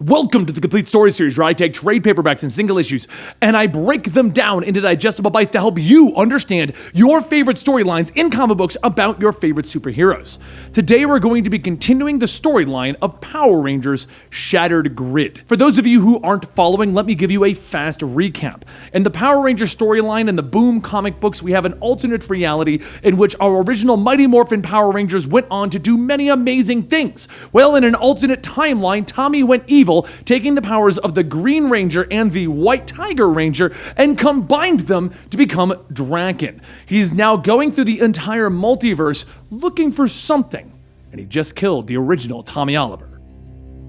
Welcome to the Complete Story Series, where I take trade paperbacks and single issues and I break them down into digestible bites to help you understand your favorite storylines in comic books about your favorite superheroes. Today we're going to be continuing the storyline of Power Rangers Shattered Grid. For those of you who aren't following, let me give you a fast recap. In the Power Rangers storyline in the Boom comic books, we have an alternate reality in which our original Mighty Morphin Power Rangers went on to do many amazing things. Well, in an alternate timeline, Tommy went evil, taking the powers of the Green Ranger and the White Tiger Ranger and combined them to become Drakkon. He's now going through the entire multiverse looking for something, and he just killed the original Tommy Oliver.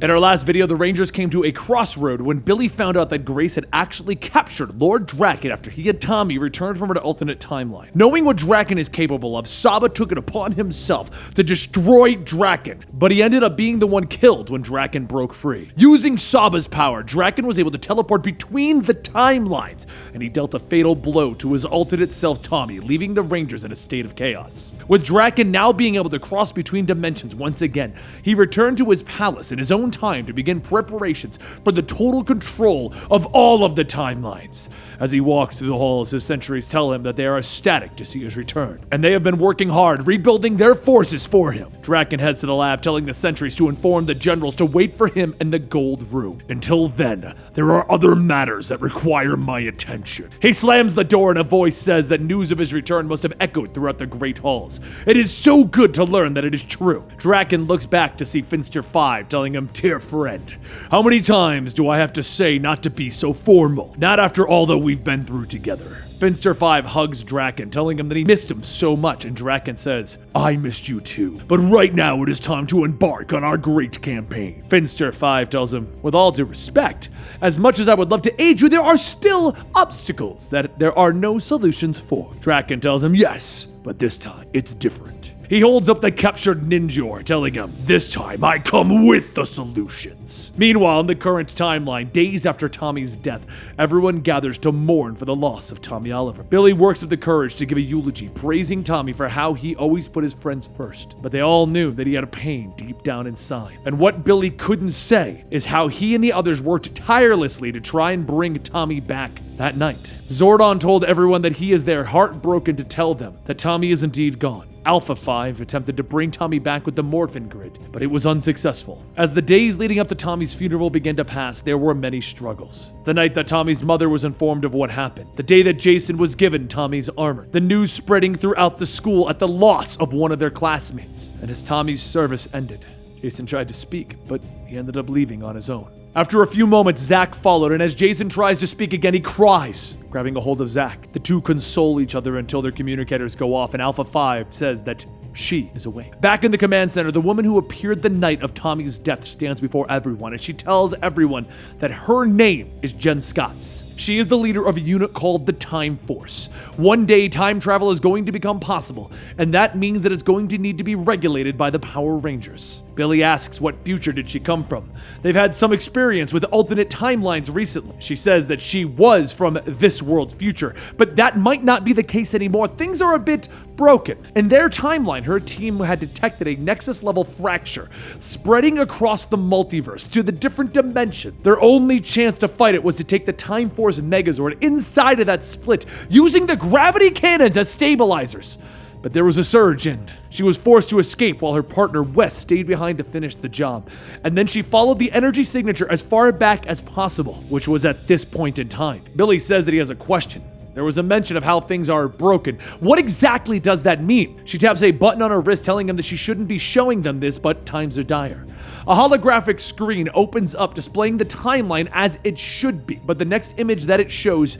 In our last video, the Rangers came to a crossroad when Billy found out that Grace had actually captured Lord Drakkon after he and Tommy returned from an alternate timeline. Knowing what Drakkon is capable of, Saba took it upon himself to destroy Drakkon, but he ended up being the one killed when Drakkon broke free. Using Saba's power, Drakkon was able to teleport between the timelines, and he dealt a fatal blow to his alternate self Tommy, leaving the Rangers in a state of chaos. With Drakkon now being able to cross between dimensions once again, he returned to his palace in his own time to begin preparations for the total control of all of the timelines. As he walks through the halls, his sentries tell him that they are ecstatic to see his return, and they have been working hard rebuilding their forces for him. Drakkon heads to the lab, telling the sentries to inform the generals to wait for him in the Gold Room. Until then, there are other matters that require my attention. He slams the door and a voice says that news of his return must have echoed throughout the great halls. It is so good to learn that it is true. Drakkon looks back to see Finster 5 telling him, "Dear friend, how many times do I have to say not to be so formal? Not after all that we've been through together." Finster 5 hugs Drakkon, telling him that he missed him so much, and Drakkon says, "I missed you too, but right now it is time to embark on our great campaign." Finster 5 tells him, "With all due respect, as much as I would love to aid you, there are still obstacles that there are no solutions for." Drakkon tells him, "Yes, but this time it's different." He holds up the captured Ninjor, telling him, "This time I come with the solutions." Meanwhile, in the current timeline, days after Tommy's death, everyone gathers to mourn for the loss of Tommy Oliver. Billy works up the courage to give a eulogy, praising Tommy for how he always put his friends first. But they all knew that he had a pain deep down inside. And what Billy couldn't say is how he and the others worked tirelessly to try and bring Tommy back that night. Zordon told everyone that he is there, heartbroken to tell them that Tommy is indeed gone. Alpha 5 attempted to bring Tommy back with the Morphin Grid, but it was unsuccessful. As the days leading up to Tommy's funeral began to pass, there were many struggles. The night that Tommy's mother was informed of what happened, the day that Jason was given Tommy's armor, the news spreading throughout the school at the loss of one of their classmates, and as Tommy's service ended, Jason tried to speak, but he ended up leaving on his own. After a few moments, Zach followed, and as Jason tries to speak again, he cries, grabbing a hold of Zach. The two console each other until their communicators go off, and Alpha 5 says that she is awake. Back in the command center, the woman who appeared the night of Tommy's death stands before everyone, and she tells everyone that her name is Jen Scotts. She is the leader of a unit called the Time Force. One day, time travel is going to become possible, and that means that it's going to need to be regulated by the Power Rangers. Billy asks what future did she come from. They've had some experience with alternate timelines recently. She says that she was from this world's future, but that might not be the case anymore. Things are a bit broken. In their timeline, her team had detected a Nexus-level fracture spreading across the multiverse to the different dimensions. Their only chance to fight it was to take the Time Force Megazord inside of that split, using the gravity cannons as stabilizers. But there was a surge, and she was forced to escape while her partner Wes stayed behind to finish the job. And then she followed the energy signature as far back as possible, which was at this point in time. Billy says that he has a question. There was a mention of how things are broken. What exactly does that mean? She taps a button on her wrist telling him that she shouldn't be showing them this, but times are dire. A holographic screen opens up displaying the timeline as it should be, but the next image that it shows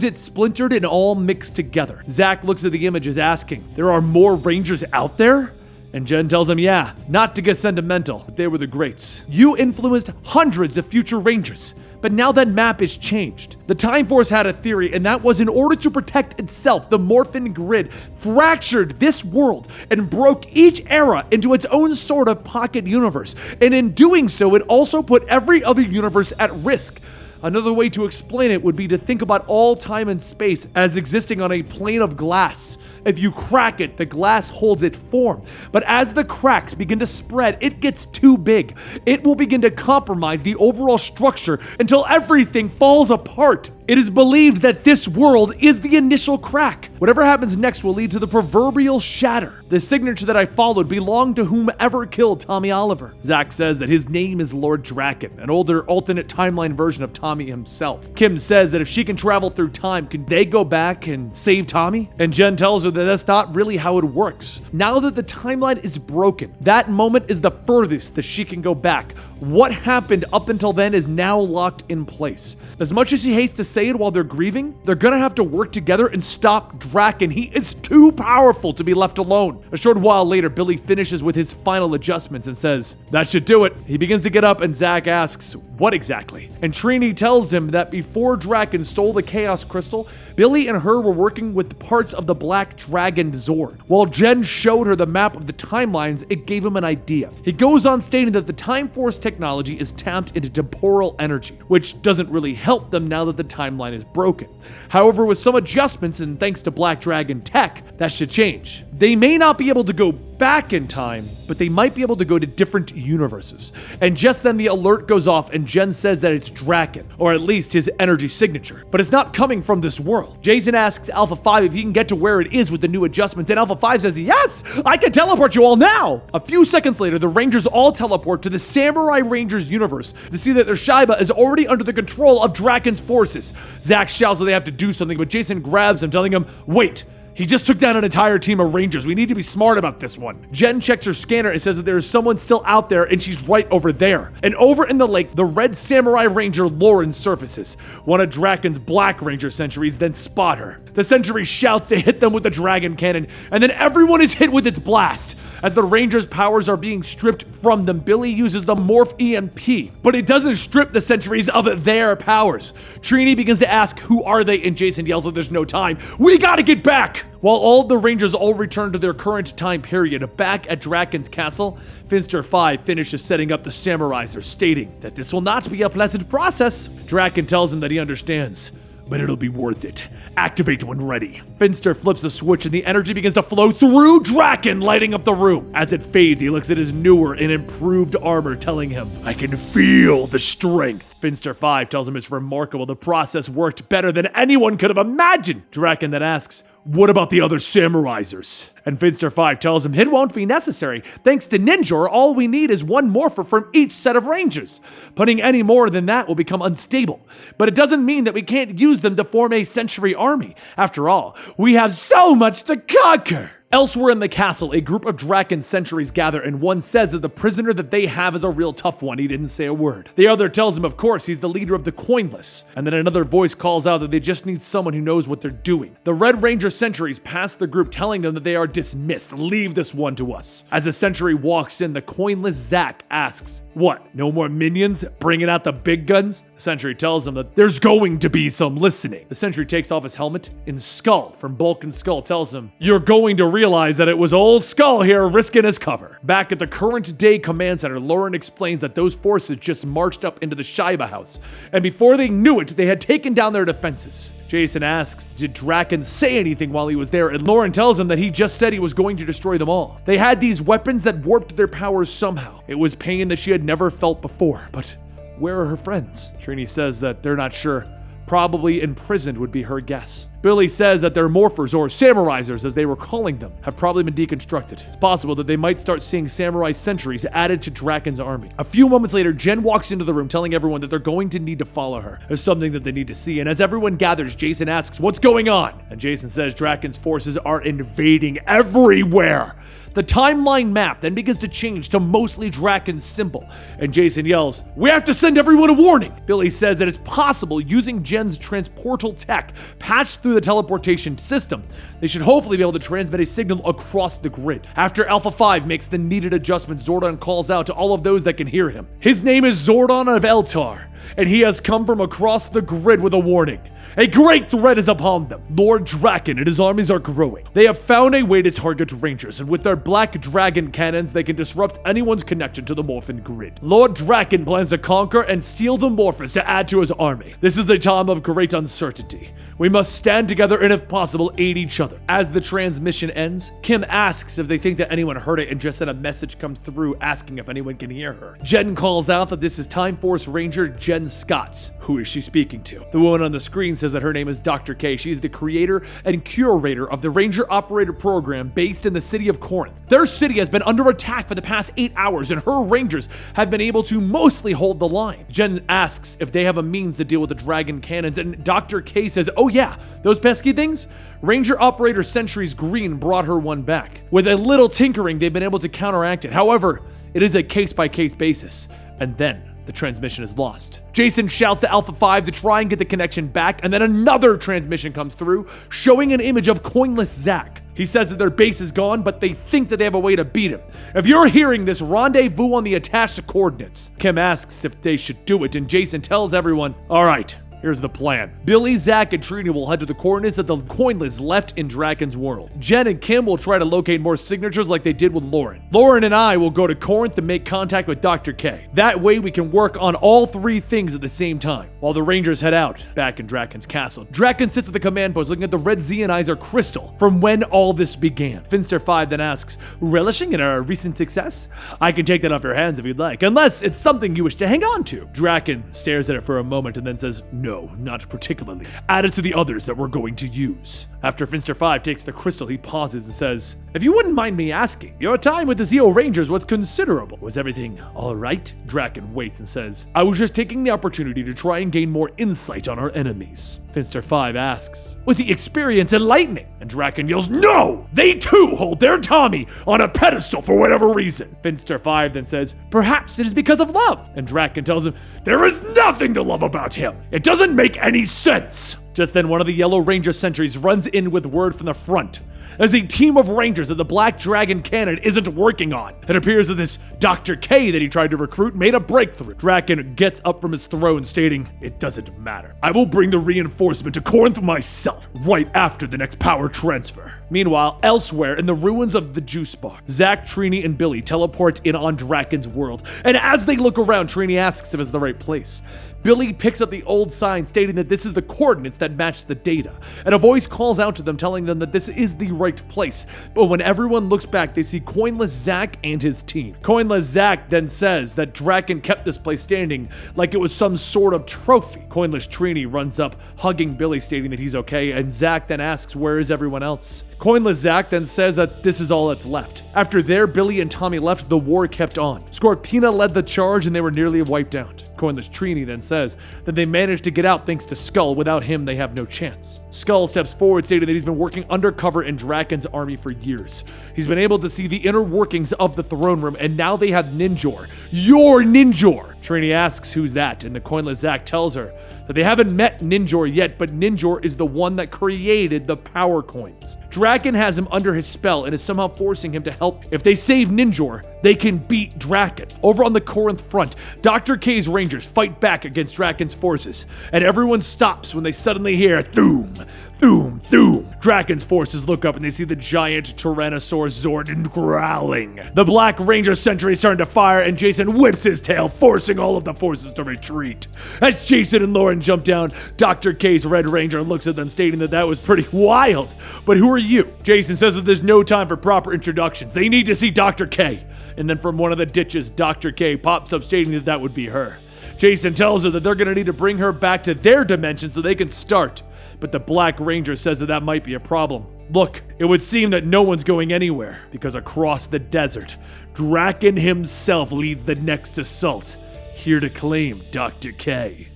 it splintered and all mixed together. Zach looks at the images asking, "There are more Rangers out there?" And Jen tells him, "Yeah, not to get sentimental, but they were the greats. You influenced hundreds of future Rangers. But now that map is changed. The Time Force had a theory, and that was in order to protect itself, the Morphin Grid fractured this world and broke each era into its own sort of pocket universe. And in doing so, it also put every other universe at risk. Another way to explain it would be to think about all time and space as existing on a plane of glass, If you crack it, the glass holds its form. But as the cracks begin to spread, it gets too big. It will begin to compromise the overall structure until everything falls apart. It is believed that this world is the initial crack. Whatever happens next will lead to the proverbial shatter. The signature that I followed belonged to whomever killed Tommy Oliver. Zack says that his name is Lord Drakkon, an older alternate timeline version of Tommy himself. Kim says that if she can travel through time, can they go back and save Tommy? And Jen tells her that that's not really how it works. Now that the timeline is broken, that moment is the furthest that she can go back. What happened up until then is now locked in place. As much as she hates to say it while they're grieving, they're gonna have to work together and stop Drakkon. He is too powerful to be left alone. A short while later, Billy finishes with his final adjustments and says, "That should do it." He begins to get up and Zack asks, "What exactly?" And Trini tells him that before Drakkon stole the Chaos Crystal, Billy and her were working with parts of the Black Dragon Zord. While Jen showed her the map of the timelines, it gave him an idea. He goes on stating that the Time Force technology is tapped into temporal energy, which doesn't really help them now that the timeline is broken. However, with some adjustments and thanks to Black Dragon tech, that should change. They may not be able to go back in time, but they might be able to go to different universes. And just then the alert goes off and Jen says that it's Drakkon, or at least his energy signature. But it's not coming from this world. Jason asks Alpha 5 if he can get to where it is with the new adjustments, and Alpha 5 says, "Yes, I can teleport you all now!" A few seconds later, the Rangers all teleport to the Samurai Rangers universe to see that their Shiba is already under the control of Drakkon's forces. Zack shouts that they have to do something, but Jason grabs him, telling him, "Wait. He just took down an entire team of Rangers. We need to be smart about this one." Jen checks her scanner and says that there is someone still out there and she's right over there. And over in the lake, the Red Samurai Ranger Lauren surfaces. One of Drakkon's Black Ranger sentries then spot her. The sentry shouts to hit them with the dragon cannon, and then everyone is hit with its blast. As the Rangers' powers are being stripped from them, Billy uses the Morph EMP, but it doesn't strip the sentries of their powers. Trini begins to ask, "Who are they?" And Jason yells that there's no time. "We gotta get back!" While all the Rangers all return to their current time period, back at Drakkon's castle, Finster 5 finishes setting up the Samuraiser, stating that this will not be a pleasant process. Drakkon tells him that he understands, but it'll be worth it. Activate when ready. Finster flips a switch and the energy begins to flow through Drakkon, lighting up the room. As it fades, he looks at his newer and improved armor, telling him, "I can feel the strength." Finster 5 tells him it's remarkable. The process worked better than anyone could have imagined. Drakkon then asks, "What about the other Samuraizers?" And Finster 5 tells him it won't be necessary. Thanks to Ninjor, all we need is one morpher from each set of Rangers. Putting any more than that will become unstable. But it doesn't mean that we can't use them to form a century army. After all, we have so much to conquer. Elsewhere in the castle, a group of Drakkon sentries gather, and one says that the prisoner that they have is a real tough one. He didn't say a word. The other tells him, of course, he's the leader of the Coinless. And then another voice calls out that they just need someone who knows what they're doing. The Red Ranger sentries pass the group, telling them that they are dismissed. Leave this one to us. As the sentry walks in, the Coinless Zack asks, "What, no more minions? Bringing out the big guns?" The sentry tells him that there's going to be some listening. The sentry takes off his helmet, and Skull from Bulk and Skull tells him, "You're going to realize that it was old Skull here risking his cover." Back at the current day command center, Lauren explains that those forces just marched up into the Shiba house, and before they knew it, they had taken down their defenses. Jason asks, did Drakkon say anything while he was there? And Lauren tells him that he just said he was going to destroy them all. They had these weapons that warped their powers somehow. It was pain that she had never felt before, but where are her friends? Trini says that they're not sure. Probably imprisoned would be her guess. Billy says that their morphers, or Samuraizers as they were calling them, have probably been deconstructed. It's possible that they might start seeing samurai sentries added to Drakkon's army. A few moments later, Jen walks into the room telling everyone that they're going to need to follow her. There's something that they need to see, and as everyone gathers, Jason asks, "What's going on?" And Jason says Drakkon's forces are invading everywhere. The timeline map then begins to change to mostly Drakkon's symbol, and Jason yells, "We have to send everyone a warning!" Billy says that it's possible using Jen's transportal tech patched through the teleportation system. They should hopefully be able to transmit a signal across the grid. After Alpha 5 makes the needed adjustment, Zordon calls out to all of those that can hear him. His name is Zordon of Eltar, and he has come from across the grid with a warning. A great threat is upon them. Lord Drakkon and his armies are growing. They have found a way to target Rangers, and with their black dragon cannons, they can disrupt anyone's connection to the Morphin grid. Lord Drakkon plans to conquer and steal the Morphers to add to his army. This is a time of great uncertainty. We must stand together and, if possible, aid each other. As the transmission ends, Kim asks if they think that anyone heard it, and just then a message comes through asking if anyone can hear her. Jen calls out that this is Time Force Ranger Jen Scotts. Who is she speaking to? The woman on the screen says that her name is Dr. K. She is the creator and curator of the Ranger Operator Program based in the city of Corinth. Their city has been under attack for the past 8 hours, and her Rangers have been able to mostly hold the line. Jen asks if they have a means to deal with the dragon cannons, and Dr. K says, oh yeah, those pesky things? Ranger Operator Sentries Green brought her one back. With a little tinkering, they've been able to counteract it. However, it is a case-by-case basis. And then the transmission is lost. Jason shouts to Alpha 5 to try and get the connection back, and then another transmission comes through, showing an image of coinless Zack. He says that their base is gone, but they think that they have a way to beat him. If you're hearing this, rendezvous on the attached coordinates. Kim asks if they should do it, and Jason tells everyone, all right, here's the plan. Billy, Zack, and Trini will head to the coordinates that the coinless left in Drakkon's world. Jen and Kim will try to locate more signatures like they did with Lauren. Lauren and I will go to Corinth to make contact with Dr. K. That way we can work on all 3 things at the same time, while the Rangers head out, back in Drakkon's castle. Drakkon sits at the command post looking at the red zeonizer crystal from when all this began. Finster 5 then asks, relishing in our recent success? I can take that off your hands if you'd like, unless it's something you wish to hang on to. Drakkon stares at it for a moment and then says, no, not particularly. Add it to the others that we're going to use. After Finster 5 takes the crystal, he pauses and says, if you wouldn't mind me asking, your time with the Zeo Rangers was considerable. Was everything all right? Drakkon waits and says, I was just taking the opportunity to try and gain more insight on our enemies. Finster 5 asks, with the experience enlightening? And Drakkon yells, no! They too hold their Tommy on a pedestal for whatever reason. Finster 5 then says, perhaps it is because of love. And Drakkon tells him, there is nothing to love about him. It doesn't make any sense. Just then, one of the Yellow Ranger sentries runs in with word from the front. There's a team of Rangers that the Black Dragon cannon isn't working on. It appears that this Dr. K that he tried to recruit made a breakthrough. Drakkon gets up from his throne stating, it doesn't matter. I will bring the reinforcement to Corinth myself, right after the next power transfer. Meanwhile, elsewhere in the ruins of the juice bar, Zack, Trini, and Billy teleport in on Drakkon's world. And as they look around, Trini asks if it's the right place. Billy picks up the old sign stating that this is the coordinates that match the data, and a voice calls out to them telling them that this is the right place. But when everyone looks back, they see coinless Zack and his team. Coinless Zack then says that Drakkon kept this place standing like it was some sort of trophy. Coinless Trini runs up, hugging Billy, stating that he's okay, and Zack then asks, where is everyone else? Coinless Zack then says that this is all that's left. After Billy and Tommy left, the war kept on. Scorpina led the charge and they were nearly wiped out. Coinless Trini then says that they managed to get out thanks to Skull. Without him, they have no chance. Skull steps forward, stating that he's been working undercover in Drakkon's army for years. He's been able to see the inner workings of the throne room, and now they have Ninjor. Your Ninjor! Trini asks who's that, and the coinless Zack tells her that they haven't met Ninjor yet, but Ninjor is the one that created the power coins. Drakkon has him under his spell and is somehow forcing him to help. If they save Ninjor, they can beat Drakkon. Over on the Corinth front, Dr. K's Rangers fight back against Drakkon's forces, and everyone stops when they suddenly hear Thoom, Thoom, Thoom. Drakkon's forces look up and they see the giant Tyrannosaur Zordon growling. The Black Ranger sentry is starting to fire, and Jason whips his tail, forcing all of the forces to retreat. As Jason and Lauren jump down, Dr. K's Red Ranger looks at them, stating that that was pretty wild. But who are you? Jason says that there's no time for proper introductions. They need to see Dr. K. And then from one of the ditches, Dr. K pops up, stating that that would be her. Jason tells her that they're going to need to bring her back to their dimension so they can start. But the Black Ranger says that that might be a problem. Look, it would seem that no one's going anywhere, because across the desert, Drakkon himself leads the next assault, here to claim Dr. K.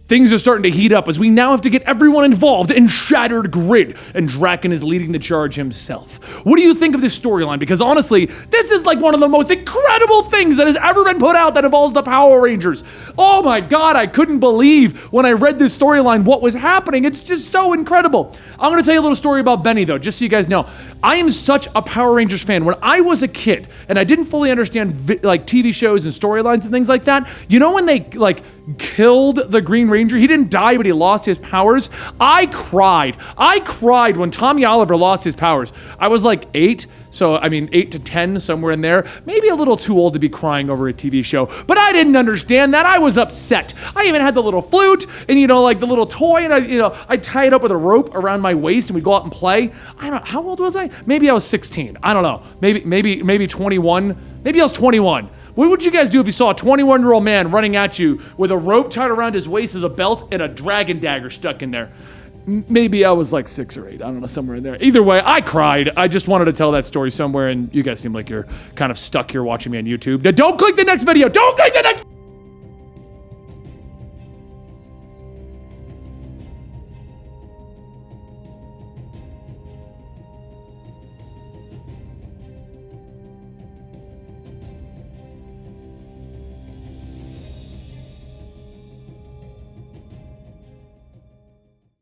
Things are starting to heat up as we now have to get everyone involved in Shattered Grid, and Drakkon is leading the charge himself. What do you think of this storyline? Because honestly, this is like one of the most incredible things that has ever been put out that involves the Power Rangers. Oh my god, I couldn't believe when I read this storyline what was happening. It's just so incredible. I'm going to tell you a little story about Benny though, just so you guys know. I am such a Power Rangers fan. When I was a kid and I didn't fully understand like TV shows and storylines and things like that, you know when they like killed the Green Ranger. He didn't die, but he lost his powers. I cried. I cried when Tommy Oliver lost his powers. I was like 8, so I mean 8 to 10, somewhere in there. Maybe a little too old to be crying over a TV show, but I didn't understand that. I was upset. I even had the little flute and, you know, like the little toy, and I tie it up with a rope around my waist and we'd go out and play. I don't know, how old was I? Maybe I was 16. I don't know. Maybe 21. Maybe I was 21. What would you guys do if you saw a 21-year-old man running at you with a rope tied around his waist as a belt and a dragon dagger stuck in there? Maybe I was like 6 or 8. I don't know, somewhere in there. Either way, I cried. I just wanted to tell that story somewhere, and you guys seem like you're kind of stuck here watching me on YouTube. Now, don't click the next video. Don't click the next...